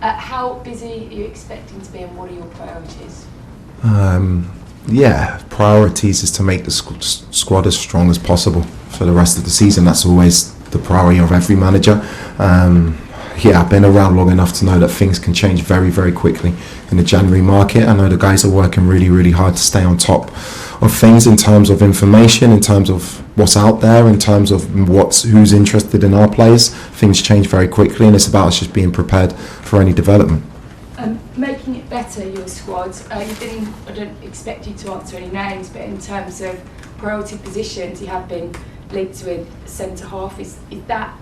How busy are you expecting to be, and what are your priorities? Priorities is to make the squad as strong as possible for the rest of the season. That's always the priority of every manager. I've been around long enough to know that things can change very, very quickly in the January market. I know the guys are working really, really hard to stay on top of things in terms of information, in terms of what's out there, in terms of who's interested in our players. Things change very quickly, and it's about us just being prepared for any development. Making it better, your squad. I don't expect you to answer any names, but in terms of priority positions, you have been linked with centre half. Is that?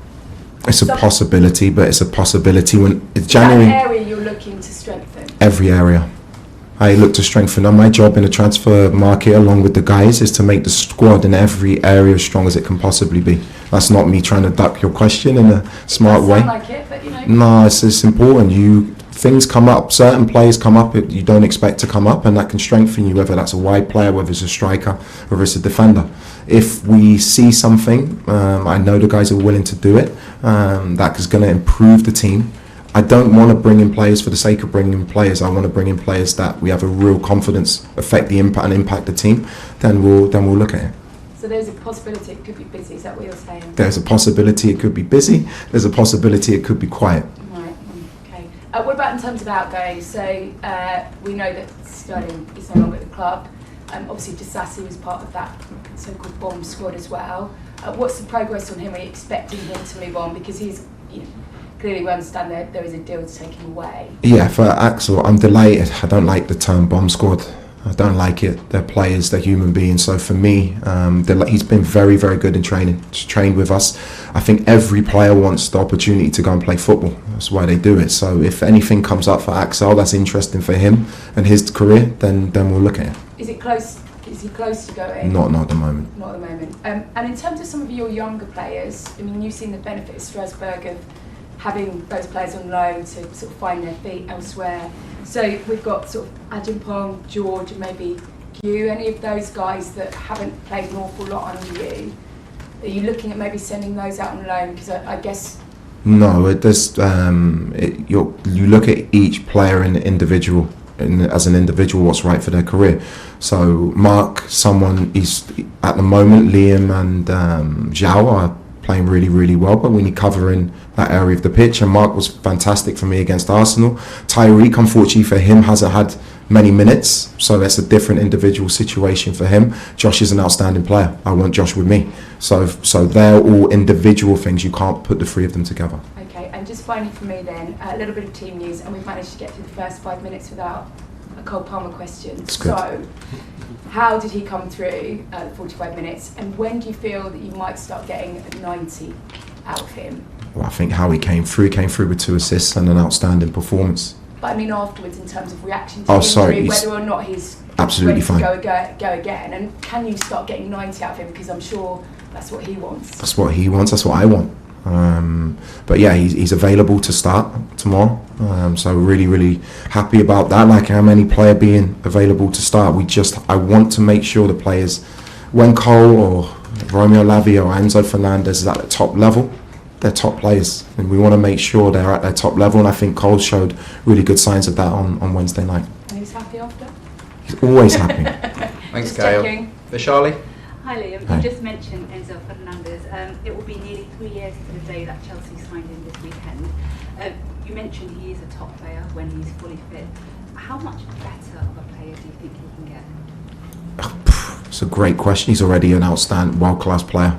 It's a possibility, but it's a possibility when it's January. That area you're looking to strengthen? Every area. I look to strengthen. And my job in the transfer market, along with the guys, is to make the squad in every area as strong as it can possibly be. That's not me trying to duck your question in a smart way. Like it, but No, it's important. Things come up, certain players come up that you don't expect to come up, and that can strengthen you, whether that's a wide player, whether it's a striker, whether it's a defender. If we see something, I know the guys are willing to do it, that is going to improve the team. I don't want to bring in players for the sake of bringing in players. I want to bring in players that we have a real confidence affect the impact and impact the team. Then we'll look at it. So there's a possibility it could be busy, is that what you're saying? There's a possibility it could be busy. There's a possibility it could be quiet. Right, okay. What about in terms of outgoing? So we know that Sterling is no longer at the club. Obviously, Disasi was part of that so-called bomb squad as well. What's the progress on him? Are you expecting him to move on? Because he's, clearly we understand that there is a deal to take him away. Yeah, for Axel, I'm delighted. I don't like the term bomb squad. I don't like it. They're players, they're human beings. So for me, he's been very, very good in training. He's trained with us. I think every player wants the opportunity to go and play football. That's why they do it. So if anything comes up for Axel that's interesting for him and his career, then we'll look at it. Is he close to going? Not at the moment. Not at the moment. And in terms of some of your younger players, you've seen the benefit of Strasbourg of having those players on loan to sort of find their feet elsewhere. So we've got sort of Ajimpong, George, and maybe you. Any of those guys that haven't played an awful lot under you, are you looking at maybe sending those out on loan? Because I guess... No, it does. You look at each player in individual. As an individual, what's right for their career. So Mark, he's at the moment, Liam and Zhao are playing really, really well, but we need cover in that area of the pitch, and Mark was fantastic for me against Arsenal. Tyreek, unfortunately for him, hasn't had many minutes, so that's a different individual situation for him. Josh is an outstanding player. I want Josh with me. So they're all individual things. You can't put the three of them together. Okay, and just finally for me then, a little bit of team news, and we've managed to get through the first 5 minutes without a Cole Palmer question. That's good. So, how did he come through the 45 minutes, and when do you feel that you might start getting a 90 out of him? Well, I think how he came through with 2 assists and an outstanding performance. But I mean afterwards, in terms of reaction to the injury, whether or not he's absolutely ready fine. to go again, and can you start getting 90 out of him? Because I'm sure that's what he wants. That's what he wants. That's what I want. But yeah, he's available to start tomorrow. So really, really happy about that. Like how many player being available to start. I want to make sure the players, when Cole or Romeo Lavia or Enzo Fernandez is at the top level, they're top players, and we want to make sure they're at their top level. And I think Cole showed really good signs of that on Wednesday night. And he's happy after? He's always happy. Thanks, Gail. Vishali? Hi Liam, you just mentioned Enzo Fernandez. It will be nearly 3 years to the day that Chelsea signed him this weekend. You mentioned he is a top player when he's fully fit. How much better of a player do you think he can get? It's a great question. He's already an outstanding, world-class player.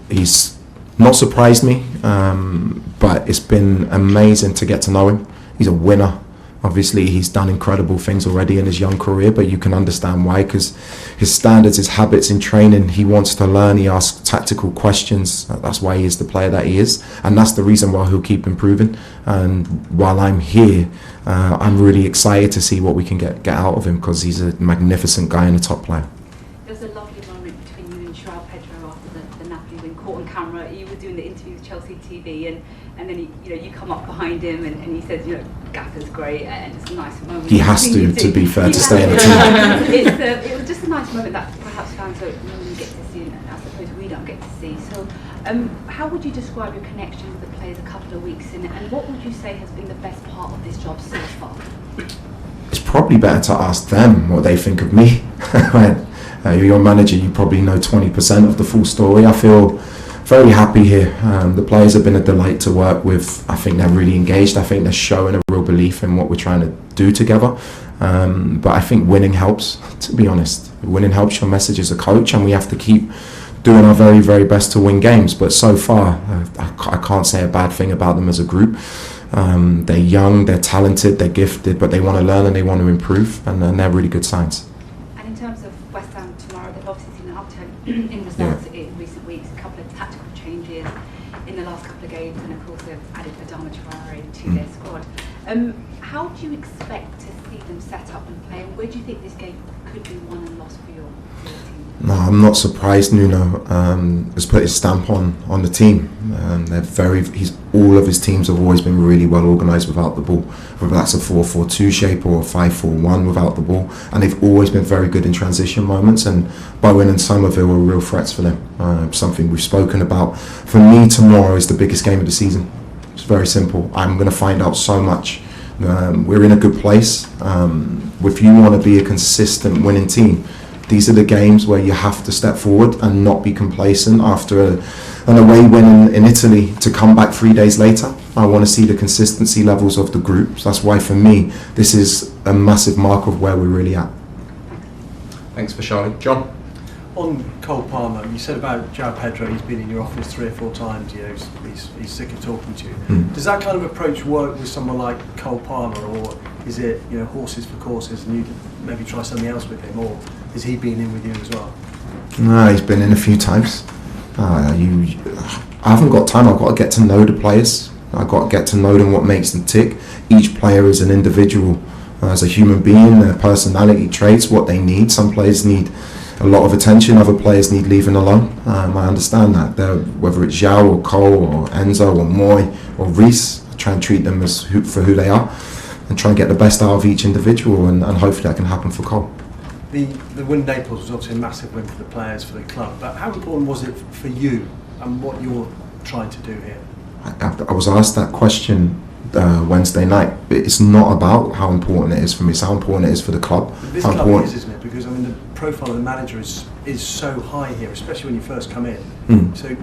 He's not surprised me, but it's been amazing to get to know him. He's a winner. Obviously, he's done incredible things already in his young career, but you can understand why, because his standards, his habits in training, he wants to learn, he asks tactical questions. That's why he is the player that he is, and that's the reason why he'll keep improving. And while I'm here, I'm really excited to see what we can get out of him, because he's a magnificent guy and a top player. There's a lovely moment between you and Joao Pedro after the Napoli win, caught on camera. You were doing the interview with Chelsea TV, and then you come up behind him and he says, Gaffer's great, and it's a nice moment. He has to be fair, to stay in the team. It was just a nice moment that perhaps perhaps fans don't normally get to see, and I suppose we don't get to see. So how would you describe your connection with the players a couple of weeks in, and what would you say has been the best part of this job so far? It's probably better to ask them what they think of me. You're your manager, you probably know 20% of the full story. I feel very happy here. The players have been a delight to work with. I think they're really engaged. I think they're showing a real belief in what we're trying to do together. But I think winning helps, to be honest. Winning helps your message as a coach, and we have to keep doing our very, very best to win games. But so far, I can't say a bad thing about them as a group. They're young, they're talented, they're gifted, but they want to learn and they want to improve, and they're really good signs. And in terms of West Ham tomorrow, they've obviously seen an upturn in results in recent weeks, a couple of tactical changes in the last couple of games, and of course they've added Adama Traore to their squad. How do you expect to see them set up and play, and where do you think this game could be won and lost for your team? No, I'm not surprised Nuno has put his stamp on the team. All of his teams have always been really well organised without the ball, whether that's a 4-4-2 shape or a 5-4-1 without the ball, and they've always been very good in transition moments, and Bowen and Somerville are real threats for them, something we've spoken about. For me, tomorrow is the biggest game of the season. It's very simple. I'm going to find out so much. We're in a good place. If you want to be a consistent winning team, these are the games where you have to step forward and not be complacent after an away win in Italy to come back 3 days later. I want to see the consistency levels of the group. So that's why, for me, this is a massive mark of where we're really at. Thanks for Charlie. John? On Cole Palmer, you said about João Pedro, he's been in your office 3 or 4 times, he's sick of talking to you. Does that kind of approach work with someone like Cole Palmer, or is it horses for courses and you maybe try something else with him, or has he been in with you as well? No, he's been in a few times. I haven't got time. I've got to get to know the players. I've got to get to know them, what makes them tick. Each player is an individual, as a human being, their personality traits, what they need. Some players need a lot of attention, other players need leaving alone. I understand that. Whether it's João or Cole or Enzo or Moy or Reece, I try and treat them for who they are and try and get the best out of each individual, and hopefully that can happen for Cole. The win in Naples was obviously a massive win for the players, for the club, but how important was it for you and what you're trying to do here? I was asked that question Wednesday night, but it's not about how important it is for me, it's how important it is for the club. But this club is, isn't it? Because the profile of the manager is so high here, especially when you first come in. So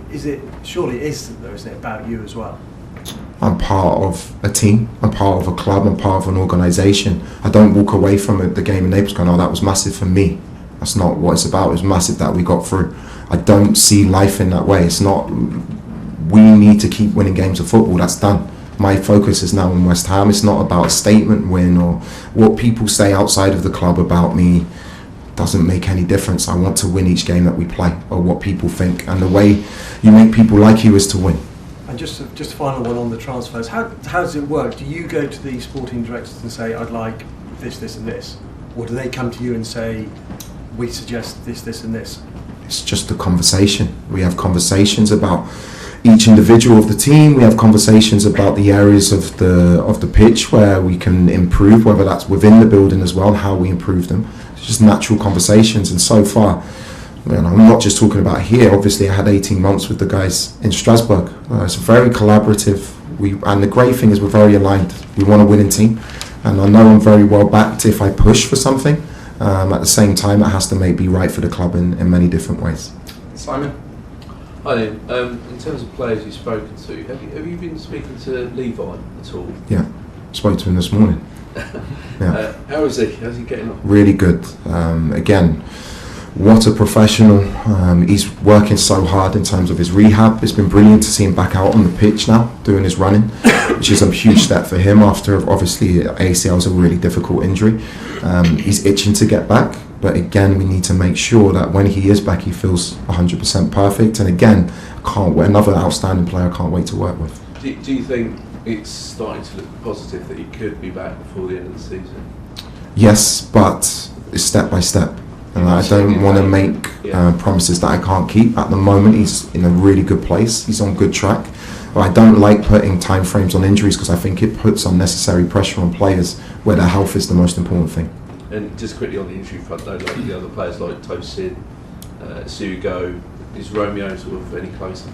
surely it is though, isn't it, about you as well? I'm part of a team, I'm part of a club, I'm part of an organisation. I don't walk away from the game in Naples going, oh, that was massive for me. That's not what it's about. It was massive that we got through. I don't see life in that way. It's not, we need to keep winning games of football, that's done. My focus is now on West Ham. It's not about a statement win or what people say outside of the club about me. Doesn't make any difference. I want to win each game that we play, or what people think, and the way you make people like you is to win. And just a final one on the transfers. How does it work? Do you go to the sporting directors and say, I'd like this, this and this? Or do they come to you and say, we suggest this, this and this? It's just a conversation. We have conversations about each individual of the team. We have conversations about the areas of the pitch where we can improve, whether that's within the building as well, and how we improve them. It's just natural conversations, and so far, I'm not just talking about here. Obviously, I had 18 months with the guys in Strasbourg. It's very collaborative. And the great thing is we're very aligned. We want a winning team, and I know I'm very well backed if I push for something. At the same time, it has to be right for the club in many different ways. Simon? Hi, in terms of players you've spoken to, have you been speaking to Levi at all? Yeah, spoke to him this morning. Yeah. How is he? How's he getting on? Really good. Again, what a professional. He's working so hard in terms of his rehab. It's been brilliant to see him back out on the pitch now, doing his running, which is a huge step for him after, obviously, ACL is a really difficult injury. He's itching to get back, but again, we need to make sure that when he is back, he feels 100% perfect. And again, another outstanding player I can't wait to work with. Do you think it's starting to look positive that he could be back before the end of the season? Yes, but it's step by step. And I don't want to make promises that I can't keep. At the moment, he's in a really good place. He's on good track. But I don't like putting time frames on injuries because I think it puts unnecessary pressure on players where their health is the most important thing. And just quickly on the injury front, though, like the other players like Tosin, see you go. Is Romeo sort of any closer?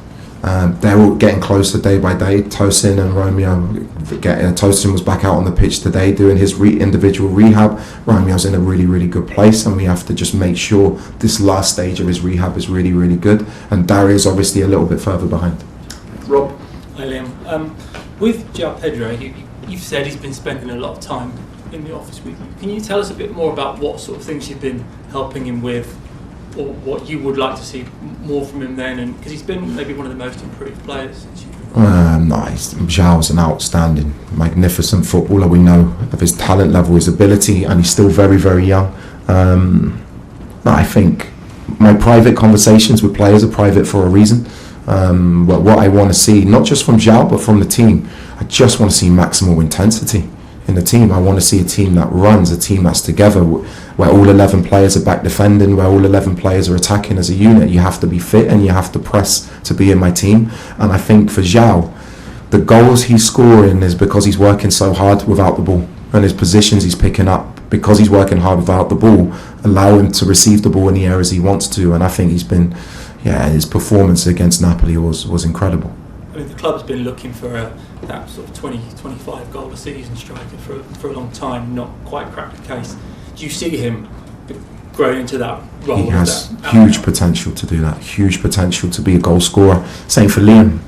They're all getting closer day by day. Tosin and Romeo, Tosin was back out on the pitch today doing his individual rehab. Romeo's in a really, really good place, and we have to just make sure this last stage of his rehab is really, really good. And Dario's obviously a little bit further behind. Rob? Hi Liam. With João Pedro, you've said he's been spending a lot of time in the office with you. Can you tell us a bit more about what sort of things you've been helping him with, or what you would like to see more from him then? And because he's been maybe one of the most improved players since you've been. João's an outstanding, magnificent footballer. We know of his talent level, his ability, and he's still very, very young. I think my private conversations with players are private for a reason. But what I want to see, not just from João, but from the team, I just want to see maximal intensity in the team. I want to see a team that runs, a team that's together, where all 11 players are back defending, where all 11 players are attacking as a unit. You have to be fit and you have to press to be in my team. And I think for João, the goals he's scoring is because he's working so hard without the ball, and his positions he's picking up because he's working hard without the ball allow him to receive the ball in the areas he wants to. And I think he's been, his performance against Napoli was incredible. I mean, the club's been looking for that sort of 20-25 goal a season striker for a long time, not quite cracked the case. Do you see him growing into that role? He has huge potential to do that, huge potential to be a goal scorer. Same for Liam,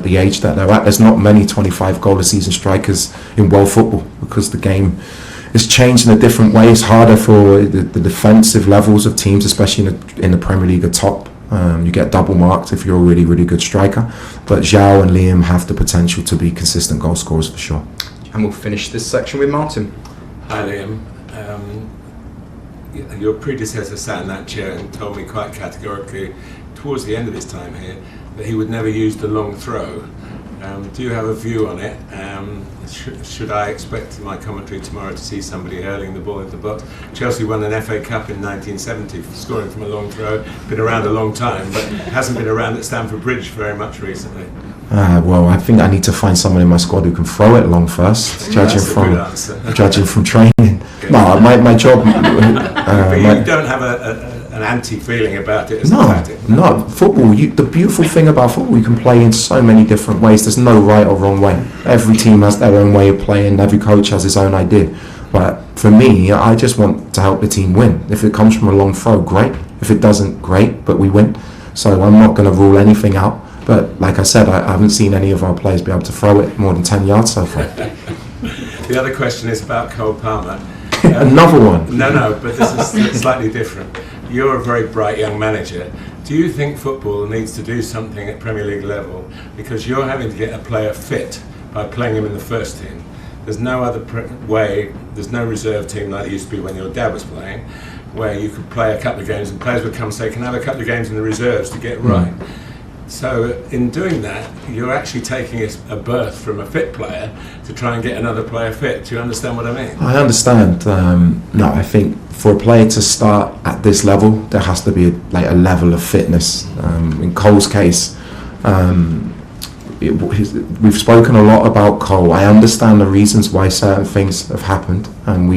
the age that they're at. There's not many 25 goal a season strikers in world football because the game is changed in a different way. It's harder for the defensive levels of teams, especially in the Premier League at top. You get double marked if you're a really, really good striker. But João and Liam have the potential to be consistent goal scorers for sure. And we'll finish this section with Martin. Hi Liam. Your predecessor sat in that chair and told me quite categorically towards the end of his time here that he would never use the long throw. Do you have a view on it? Should I expect in my commentary tomorrow to see somebody hurling the ball into the box? Chelsea won an FA Cup in 1970, scoring from a long throw. Been around a long time, but hasn't been around at Stamford Bridge very much recently. Well, I think I need to find someone in my squad who can throw it long first, judging from training. No, my job. But you don't have an anti-feeling about it as a tactic. No, football. The beautiful thing about football, you can play in so many different ways. There's no right or wrong way. Every team has their own way of playing. Every coach has his own idea. But for me, I just want to help the team win. If it comes from a long throw, great. If it doesn't, great. But we win. So I'm not going to rule anything out. But like I said, I haven't seen any of our players be able to throw it more than 10 yards so far. The other question is about Cole Palmer. Another one. No, but this is slightly different. You're a very bright young manager. Do you think football needs to do something at Premier League level? Because you're having to get a player fit by playing him in the first team. There's no other way, there's no reserve team like it used to be when your dad was playing, where you could play a couple of games and players would come and say, can I have a couple of games in the reserves to get right? So in doing that, you're actually taking a berth from a fit player to try and get another player fit. Do you understand what I mean? I understand. No, I think for a player to start at this level, there has to be a level of fitness. In Cole's case, we've spoken a lot about Cole. I understand the reasons why certain things have happened, and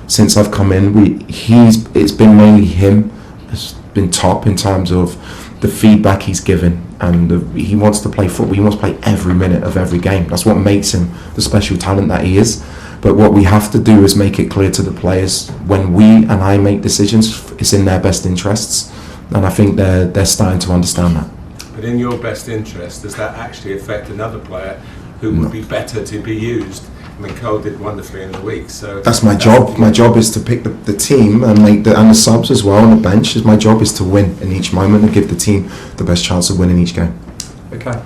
since I've come in, it's been mainly him has been top in terms of the feedback he's given, and he wants to play football. He wants to play every minute of every game. That's what makes him the special talent that he is. But what we have to do is make it clear to the players when we and I make decisions, it's in their best interests, and I think they're starting to understand that. But in your best interest, does that actually affect another player who would be better to be used? I mean, Cole did wonderfully in the week, so that's my job. My job is to pick the team and make and the subs as well on the bench. My job is to win in each moment and give the team the best chance of winning each game. Okay.